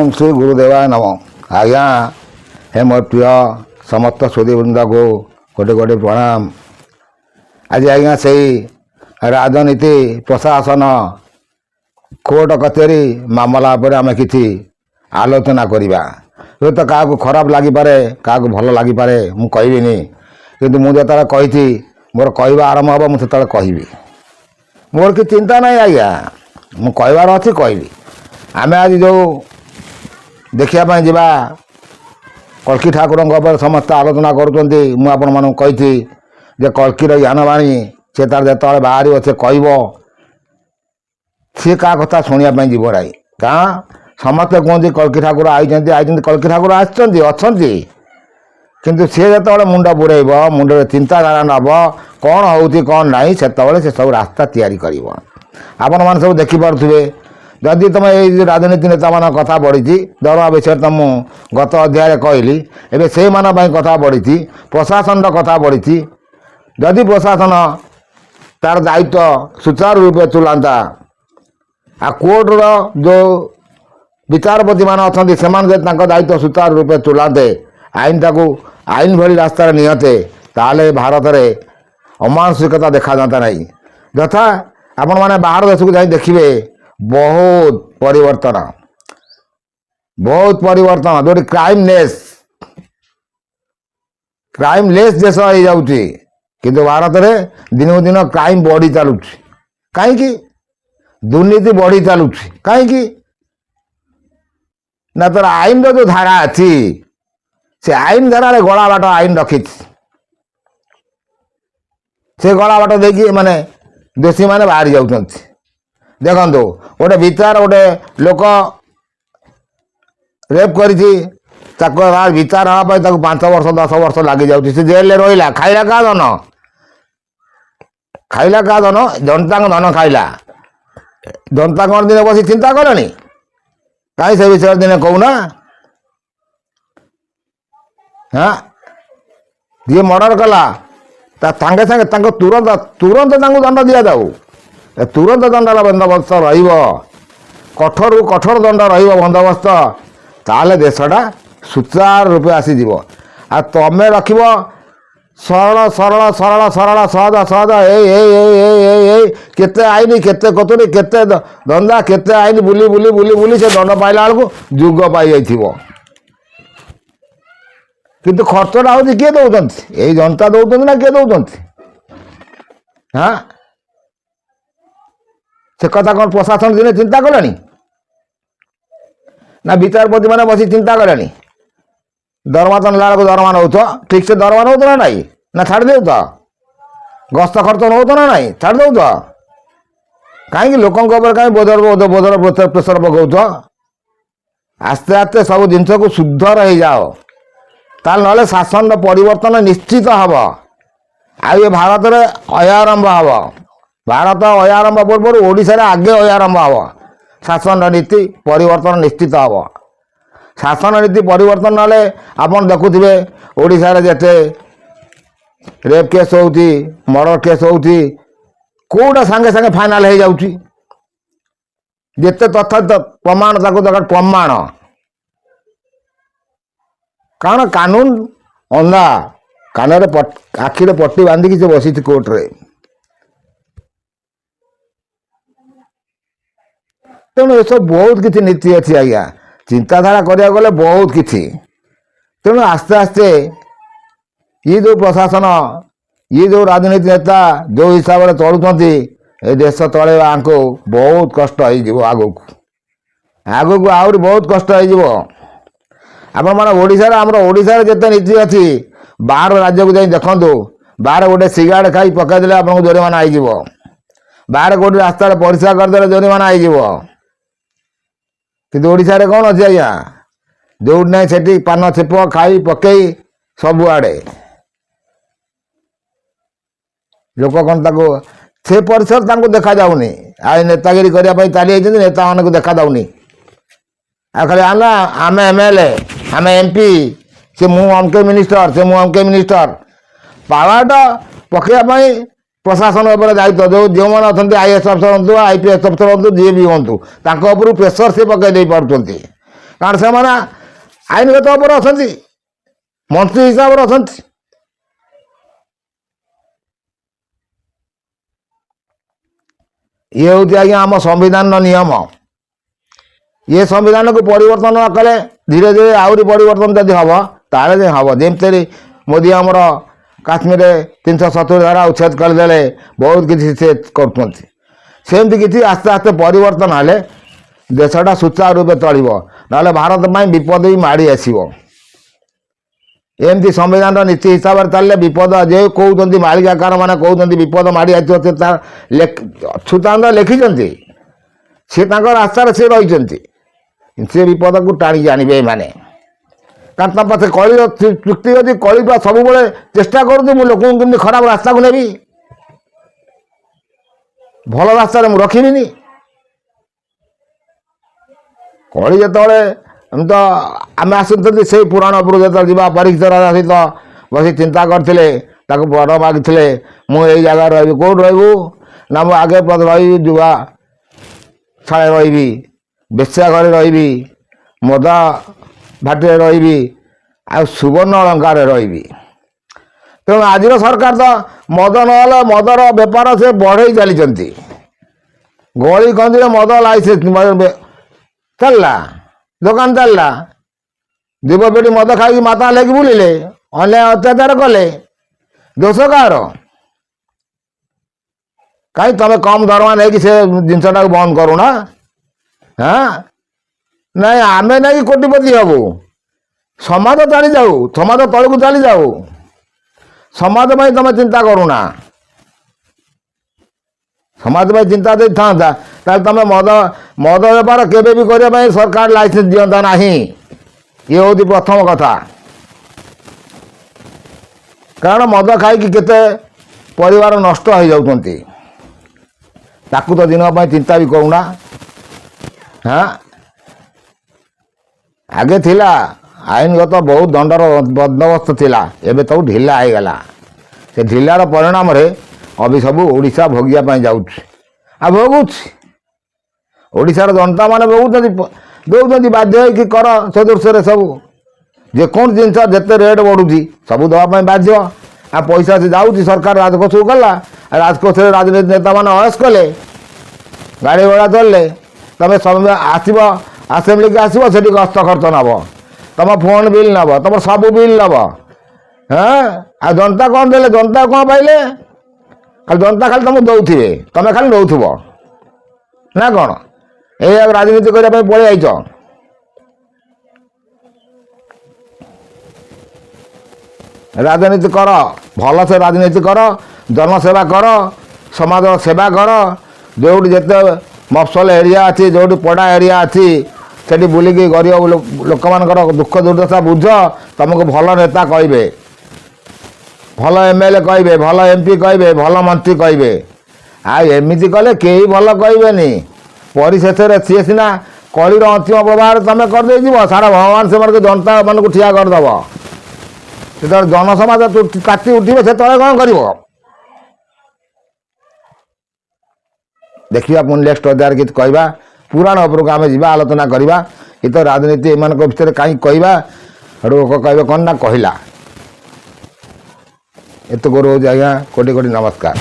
ओम श्री गुरुदेवाय नमः। आज्ञा हे मोर प्रिय समस्त सुधीवृंद को कोटि कोटि प्रणाम। आज आज्ञा से राजनीति प्रशासन कोर्ट कचेरी मामला पर आम कि आलोचना करवा। ये तो क्या खराब लगिपे क्या भल लगिपे मुझे कहबिनी कि मुझे कही मोर कहवा आरंभ हम मुझे कहि मोर कि चिंता नहीं आज्ञा मु कहबार अच्छी कहबी। आम आज जो देखापी जा कल्की ठाकुर समस्त आलोचना करुँच कल्कीर ज्ञानवाणी से तार जो बाहर से कह सी क्या कथा शुणापी जीव ना क्या समस्ते कहते कल्की ठाकुर आई कल्की ठाकुर अच्छा किंतु सी जो मुंड बुड़ेब मुंड चिंताधारा नब कौन हो कौन ना से सब रास्ता तैयारी कर आपण मैंने सब देखिपे जदि तुम ये राजनीति नेता मान कथा बढ़ी दरमा विषय तो मुझे गत अध्याय कहली एवं से कथा बढ़ी प्रशासन कथा बढ़ी जदि प्रशासन तार दायित्व सुचारू रूपे तुलांता आ कोर्टर जो विचारपति मान अच्छा से दायित्व सुचारू रूपे तुलांते आईन टाक आईन भली रास्तार निहते ताले भारत में अमानुषिकता देखा जाता नहीं। यथा आपण मैंने बाहर देश को जाई देखिए बहुत परिवर्तन जो क्राइमलेस देश हो जाऊँगी किंतु भारत में दिन दिन क्राइम बढ़ी चलुँ कहीं दुर्नीति बढ़ी चलुँ कहीं ना तर आईन जो धारा अच्छी से आईन धारा गला बाट आईन रखी से गला बाट देखिए माने दोषी माने बाहरी जाऊँ देखो गोटे विचार गोटे लोक रेप कर विचार हाँपाई 5 वर्ष 10 वर्ष लगी जाऊँ जेल रहा खाइला क्या धन जनता धन खाइला जनता कौन दिन बस चिंता करें कहीं से विषय दिन कहूना हाँ जी मर्डर कला सांगे सांगे तुरंत तुरंत दंड दि जाऊ तुरंत दंडर बंदोबस्त रठोर कठोर दंड रंदोबस्त ताले देशटा सुचारू रूपे आसीज आ तमें रख सरल सरल सरल सरल सहज सहज केते आईन केते कतुरी केते दंडा केते आईन बुली बुली बुली बुली से दंड पाइला बेलू जुग पाई किंतु खर्चटा हूँ किए दौरान यही जनता दौरान ना किए दौरान हाँ से कथा कौन प्रशासन दिन चिंता कलानी ना विचारपति मैंने बस चिंता कलानी दरमा तो ना दरमा नौ ठीक से दरमा नौ ना नाई ना छाड़ दे तो गस्त खर्च नौ ना नाई छाड़ दौ तो कहीं लोकों कहीं बोधर बोधर प्रेसर पकाऊ आस्ते आस्ते सब जिनस को शुद्ध रही जाओ ताल ना शासन परिवर्तन निश्चित हम आ भारत में अयारंभ हम भारत अयारंभ पूर्व ओडिशा आगे अयारंभ हम शासन नीति परिवर्तन निश्चित हम शासन नीति परिवर्तन ना आप देखुवे ओडिशा रे जेते रेप केस हो मर्डर केस हो कौटा सांगे सांगे फाइनाल हो जाऊँगी जिते तथ्य प्रमाण दरकार प्रमाण कारण कानून अंधा कान आखिरे पट्टी बांधिकी से बसी कोर्टे तेणु ये सब बहुत किसी नीति अच्छी आज्ञा चिंताधारा करा गले बहुत किसी तेणु आस्ते आस्ते ये जो प्रशासन ये जो राजनीति नेता जो हिसाब से चलुंट ये देश चलवा को बहुत कष्ट हो आगक आगक आहरी बहुत कष्ट हो ओडिशा जिते नीति अच्छी बाहर राज्य को जाई देखु बाहर गोटे सिगारेट खाई पकईदे आपको जोरिमाना हो बाहर कौट रास्ता परिष्कार करदे जोरिमाना हो कि ओडिशा रे कौन अच्छी आज्ञा जो ना से पान छेप खाई पकई सबुआड़े लोक कौन से परिसर देखा जाऊनी आ नेतागिरी करने चली नेता मान देखा जाऊनी आ खाली आम एमएलए आम एमपी से मु अमके मिनिस्टर से मु अमके मिनिस्टर पावाटा पकड़ापी प्रशासन उपर दायित्व जो मैंने अच्छा आईएएस अफसर हूँ आईपीएस अफसर हूँ जी भी हूँ प्रेसर से पकई पार्टी କାରଣ ସେମାନେ ଆଇନଗତ ଉପରେ ଅଛନ୍ତି, ମନ୍ତ୍ରୀ ହିସାବରେ ଅଛନ୍ତି। ଇଏ ହେଉଛି ଆଜ୍ଞା ଆମ ସମ୍ବିଧାନର ନିୟମ। ଇଏ ସମ୍ବିଧାନକୁ ପରିବର୍ତ୍ତନ ନ କଲେ ଧୀରେ ଧୀରେ ଆହୁରି ପରିବର୍ତ୍ତନ ଯଦି ହେବ ତାହେଲେ ଯାଇ ହେବ। ଯେମିତି ମୋଦି ଆମର କାଶ୍ମୀରରେ 370 ଧାରା ଉଚ୍ଛେଦ କରିଦେଲେ, ବହୁତ କିଛି ସେ କରୁଛନ୍ତି। ସେମିତି କିଛି ଆସ୍ତେ ଆସ୍ତେ ପରିବର୍ତ୍ତନ ହେଲେ ଦେଶଟା ସୁଚାରୁ ରୂପେ ଚଳିବ, ନହେଲେ ଭାରତ ପାଇଁ ବିପଦ ବି ମାଡ଼ି ଆସିବ। ଏମିତି ସମ୍ବିଧାନର ନୀତି ହିସାବରେ ଚାଲିଲେ ବିପଦ, ଯେ କହୁଛନ୍ତି ମାଳିକାକାରମାନେ କହୁଛନ୍ତି ବିପଦ ମାଡ଼ି ଆସିବ, ସେ ତା ଅଚ୍ୟୁତାନନ୍ଦ ଲେଖିଛନ୍ତି, ସେ ତାଙ୍କ ରାସ୍ତାରେ ସେ ରହିଛନ୍ତି। ସେ ବିପଦକୁ ଟାଣିକି ଆଣିବେ ଏମାନେ। କାରଣ ତା ପାଖେ କଳିର ଚୁକ୍ତି ଅଛି, କଳିବା ସବୁବେଳେ ଚେଷ୍ଟା କରୁଛି ମୁଁ ଲୋକଙ୍କୁ କେମିତି ଖରାପ ରାସ୍ତାକୁ ନେବି, ଭଲ ରାସ୍ତାରେ ମୁଁ ରଖିବିନି। କଳି ଯେତେବେଳେ ଆମେ ଆସୁଛନ୍ତି ସେଇ ପୁରାଣ ଉପରୁ ଯେତେବେଳେ ଯିବା, ପରୀକ୍ଷା ରାଜା ସହିତ ବସି ଚିନ୍ତା କରିଥିଲେ, ତାକୁ ବର ମାଗିଥିଲେ ମୁଁ ଏଇ ଜାଗାରେ ରହିବି। କେଉଁଠି ରହିବୁ ନା ମୁଁ ଆଗେ ରହିବି ଯୁବା ଶାଳେ ରହିବି, ବେଶ୍ୟା ଘରେ ରହିବି, ମଦ ଭାଟିରେ ରହିବି, ଆଉ ସୁବର୍ଣ୍ଣ ଅଳଙ୍କାରରେ ରହିବି। ତେଣୁ ଆଜିର ସରକାର ତ ମଦ ନହେଲେ ମଦର ବେପାର ସେ ବଢ଼େଇ ଚାଲିଛନ୍ତି। ଗଳି କନ୍ଦିରେ ମଦ ଲାଇସେନ୍ସ ଚାଲିଲା, ଦୋକାନ ଚାଲିଲା, ଯୁବପିଢ଼ି ମଦ ଖାଇକି ମାତା ଲାଗି ବୁଲିଲେ, ଅନ୍ୟାୟ ଅତ୍ୟାଚାର କଲେ, ଦୋଷ କାହାର? କାହିଁ ତମେ କମ୍ ଦରମା ନେଇକି ସେ ଜିନିଷଟାକୁ ବନ୍ଦ କରୁନା? ନାଇଁ ଆମେ ନାଇଁ କୋଟିପତି ହେବୁ, ସମାଜ ଚାଲିଯାଉ, ସମାଜ ତଳକୁ ଚାଲିଯାଉ, ସମାଜ ପାଇଁ ତମେ ଚିନ୍ତା କରୁନା। ସମାଜ ପାଇଁ ଚିନ୍ତା ଯଦି ଥାନ୍ତା ତାହେଲେ ତମେ ମଦ ବେପାର କେବେ ବି କରିବା ପାଇଁ ସରକାର ଲାଇସେନ୍ସ ଦିଅନ୍ତା ନାହିଁ। ଇଏ ହେଉଛି ପ୍ରଥମ କଥା। କାରଣ ମଦ ଖାଇକି କେତେ ପରିବାର ନଷ୍ଟ ହେଇଯାଉଛନ୍ତି, ତାକୁ ତ ଦିନ ପାଇଁ ଚିନ୍ତା ବି କରୁନା। ଆଗେ ଥିଲା ଆଇନଗତ ବହୁତ ଦଣ୍ଡର ବନ୍ଦୋବସ୍ତ ଥିଲା, ଏବେ ସବୁ ଢିଲା ହେଇଗଲା। ସେ ଢିଲାର ପରିଣାମରେ ଅବି ସବୁ ଓଡ଼ିଶା ଭୋଗିବା ପାଇଁ ଯାଉଛି, ଆଉ ଭୋଗୁଛି। ଓଡ଼ିଶାର ଜନତାମାନେ ଭୋଗୁଛନ୍ତି, ଦେଉଛନ୍ତି ବାଧ୍ୟ ହେଇକି କର ସଦୃଶ୍ୟରେ ସବୁ। ଯେକୌଣସି ଜିନିଷ ଯେତେ ରେଟ୍ ବଢ଼ୁଛି ସବୁ ଦେବା ପାଇଁ ବାଧ୍ୟ। ଆଉ ପଇସା ସେ ଯାଉଛି, ସରକାର ରାଜକୋଷକୁ ଗଲା, ଆଉ ରାଜକୋଷରେ ରାଜନୀତି ନେତାମାନେ ଅୟସ କଲେ, ଗାଡ଼ି ଘୋଡ଼ା ଚଳିଲେ। ତମେ ଆସିବ ଆସେମ୍ବଲିକି ଆସିବ, ସେଠି ଗସ୍ତ ଖର୍ଚ୍ଚ ନେବ, ତମ ଫୋନ୍ ବିଲ୍ ନେବ, ତମ ସବୁ ବିଲ୍ ନେବ। ଆଉ ଜନତା କ'ଣ ଦେଲେ? ଜନତା କ'ଣ ପାଇଲେ? ଖାଲି ଜନତା ଖାଲି ତମକୁ ଦେଉଥିବେ, ତମେ ଖାଲି ନେଉଥିବ ନା କ'ଣ? ଏଇ ରାଜନୀତି କରିବା ପାଇଁ ପଳେଇ ଆଇଛ। ରାଜନୀତି କର, ଭଲସେ ରାଜନୀତି କର, ଜନସେବା କର, ସମାଜର ସେବା କର। ଯେଉଁଠି ଯେତେ ମଫସଲ ଏରିଆ ଅଛି, ଯେଉଁଠି ପଡ଼ା ଏରିଆ ଅଛି, ସେଠି ବୁଲିକି ଗରିବ ଲୋକମାନଙ୍କର ଦୁଃଖ ଦୁର୍ଦ୍ଦଶା ବୁଝ। ତମକୁ ଭଲ ନେତା କହିବେ, ଭଲ MLA କହିବେ, ଭଲ MP କହିବେ, ଭଲ ମନ୍ତ୍ରୀ କହିବେ। ଆଉ ଏମିତି କଲେ କେହି ଭଲ କହିବେନି। ପରିଶେଷରେ ସିଏ ସିନା କଳିର ଅନ୍ତିମ ପ୍ରଭାବରେ ତମେ କରିଦେଇଯିବ, ସାରା ଭଗବାନ ସେମାନଙ୍କୁ ଜନତା ମାନଙ୍କୁ ଠିଆ କରିଦେବ। ଯେତେବେଳେ ଜନସମାଜ ତାତି ଉଠିବ, ସେତେବେଳେ କ'ଣ କରିବ? ଦେଖିବା ପୁଣି ନେକ୍ସଟ ଅଧ୍ୟାୟରେ କିଛି କହିବା, ପୁରାଣ ଉପରକୁ ଆମେ ଯିବା, ଆଲୋଚନା କରିବା। ଏ ତ ରାଜନୀତି ଏମାନଙ୍କ ଭିତରେ କାହିଁ କହିବା? ହେଠୁ ଲୋକ କହିବେ କ'ଣ ନା କହିଲା। ଏତେ କରୁଛି ଆଜ୍ଞା, କୋଟି କୋଟି ନମସ୍କାର।